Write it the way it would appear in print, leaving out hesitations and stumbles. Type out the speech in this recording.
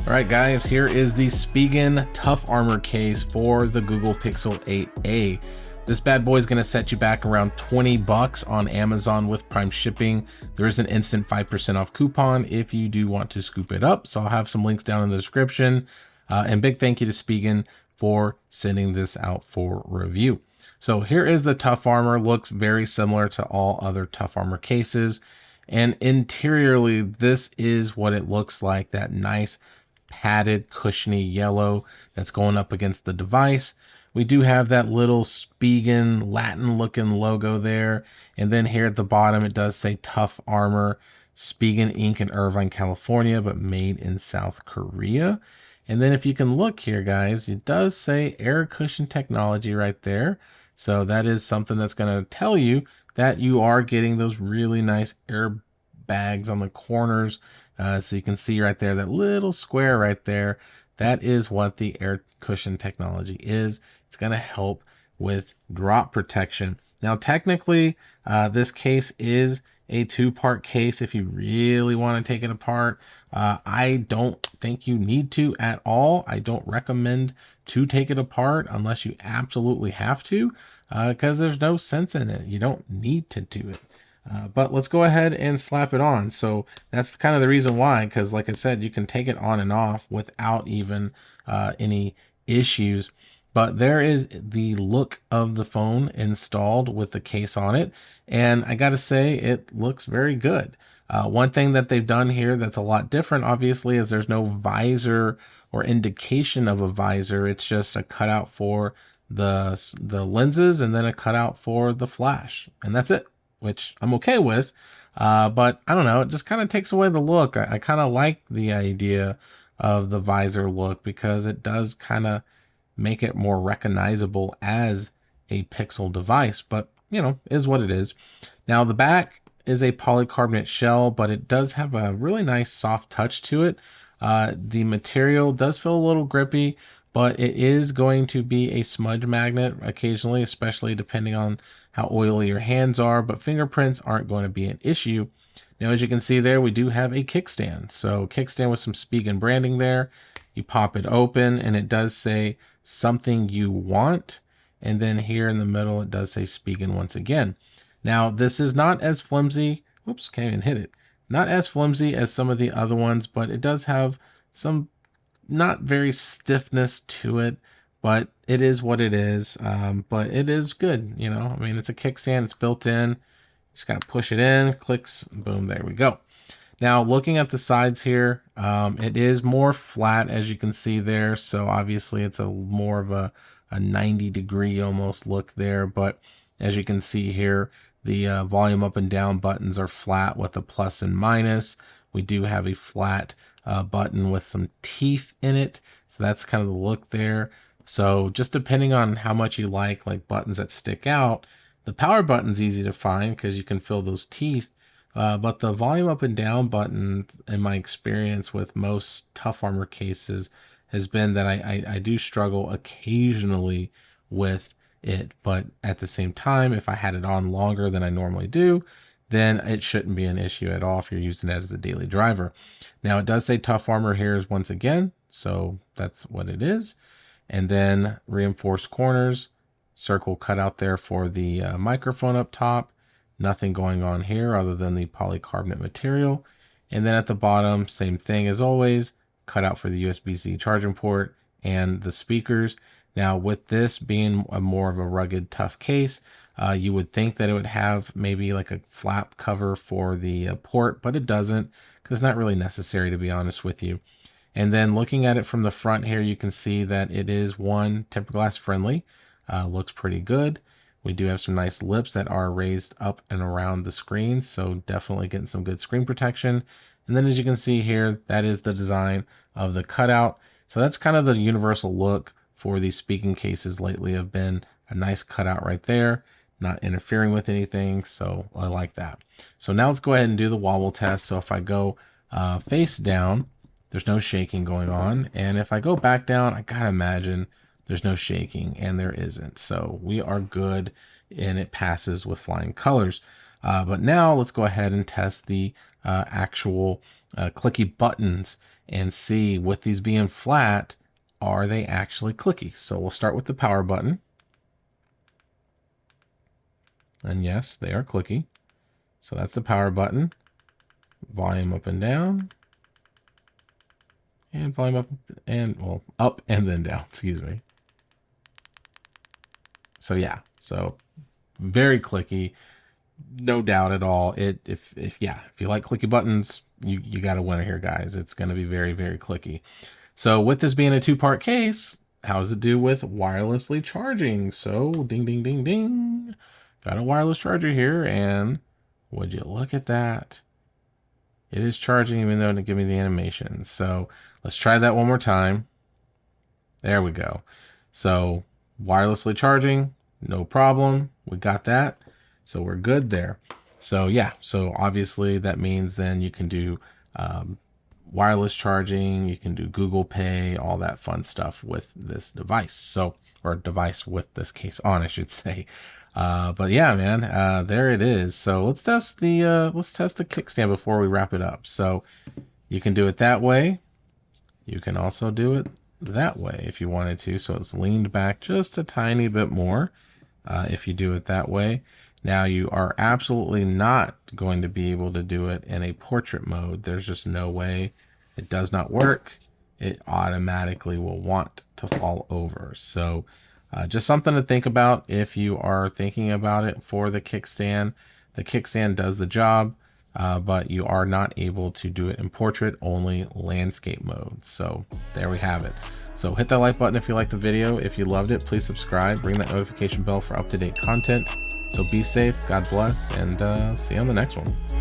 All right, guys, here is the Spigen Tough Armor case for the Google Pixel 8a. This bad boy is going to set you back around 20 bucks on Amazon with Prime shipping. There is an instant 5% off coupon if you do want to scoop it up. So I'll have some links down in the description. And big thank you to Spigen for sending this out for review. So here is the Tough Armor. Looks very similar to all other Tough Armor cases. And interiorly, this is what it looks like, that nice padded cushiony yellow that's going up against the device. We do have that little Spigen Latin looking logo there. And then here at the bottom, it does say Tough Armor, Spigen Inc. in Irvine, California, but made in South Korea. And then if you can look here, guys, it does say air cushion technology right there. So that is something that's going to tell you that you are getting those really nice air bags on the corners. So you can see right there, that little square right there, that is what the air cushion technology is. It's going to help with drop protection. Now, technically, this case is a two-part case if you really want to take it apart. I don't think you need to at all. I don't recommend to take it apart unless you absolutely have to, because there's no sense in it. You don't need to do it. But let's go ahead and slap it on. So that's kind of the reason why, because like I said, you can take it on and off without even any issues. But there is the look of the phone installed with the case on it. And I got to say, it looks very good. One thing that they've done here that's a lot different, obviously, is there's no visor or indication of a visor. It's just a cutout for the lenses and then a cutout for the flash. And that's it, which I'm okay with. But I don't know, it just kind of takes away the look. I kind of like the idea of the visor look because it does kind of make it more recognizable as a Pixel device, but you know, is what it is. Now the back is a polycarbonate shell, but it does have a really nice soft touch to it. The material does feel a little grippy, but it is going to be a smudge magnet occasionally, especially depending on how oily your hands are, but fingerprints aren't going to be an issue. Now, as you can see there, we do have a kickstand. So kickstand with some Spigen branding there. You pop it open and it does say something you want. And then here in the middle, it does say Spigen once again. Now, this is not as flimsy. Whoops, can't even hit it. Not as flimsy as some of the other ones, but it does have some not very stiffness to it, but it is what it is. But it is good, you know. I mean, it's a kickstand, it's built in. Just gotta push it in, clicks, boom, there we go. Now, looking at the sides here, it is more flat, as you can see there. So obviously it's a more of a 90-degree almost look there. But as you can see here, the volume up and down buttons are flat with a plus and minus. We do have a flat button with some teeth in it. So that's kind of the look there. So just depending on how much you like buttons that stick out, the power button's easy to find because you can fill those teeth. But the volume up and down button, in my experience with most Tough Armor cases, has been that I do struggle occasionally with it. But at the same time, if I had it on longer than I normally do, then it shouldn't be an issue at all if you're using it as a daily driver. Now, it does say Tough Armor here once again, so that's what it is. And then reinforced corners, circle cut out there for the microphone up top. Nothing going on here other than the polycarbonate material. And then at the bottom, same thing as always, cut out for the USB-C charging port and the speakers. Now, with this being more of a rugged, tough case, you would think that it would have maybe like a flap cover for the port, but it doesn't, because it's not really necessary, to be honest with you. And then looking at it from the front here, you can see that it is tempered glass friendly. Looks pretty good. We do have some nice lips that are raised up and around the screen, so definitely getting some good screen protection. And then as you can see here, that is the design of the cutout. So that's kind of the universal look for these Spigen cases lately, have been a nice cutout right there, not interfering with anything, so I like that. So now let's go ahead and do the wobble test. So if I go face down, there's no shaking going on. And if I go back down, I gotta imagine there's no shaking, and there isn't. So we are good, and it passes with flying colors. But now let's go ahead and test the actual clicky buttons. and see, with these being flat, are they actually clicky? So we'll start with the power button. And yes, they are clicky. So that's the power button. Volume up and down. And volume up and, well, up and then down, excuse me. So yeah, so very clicky, no doubt at all. If you like clicky buttons, you got a winner here, guys. It's going to be very, very clicky. So with this being a 2-part case, how does it do with wirelessly charging? So ding, ding, ding, ding. Got a wireless charger here, and would you look at that? It is charging even though it didn't give me the animation. So let's try that one more time. There we go. So wirelessly charging, no problem. We got that. So we're good there. So yeah, so obviously that means then you can do wireless charging, you can do Google Pay, all that fun stuff with this device. So, or device with this case on, I should say. But yeah, man, there it is. So let's test the kickstand before we wrap it up. So you can do it that way. You can also do it that way if you wanted to. So it's leaned back just a tiny bit more if you do it that way. Now you are absolutely not going to be able to do it in a portrait mode. There's just no way. It does not work. It automatically will want to fall over. So just something to think about if you are thinking about it for the kickstand. The kickstand does the job, but you are not able to do it in portrait, only landscape mode. So there we have it. So hit that like button if you liked the video. If you loved it, please subscribe. Ring that notification bell for up-to-date content. So be safe, God bless, and see you on the next one.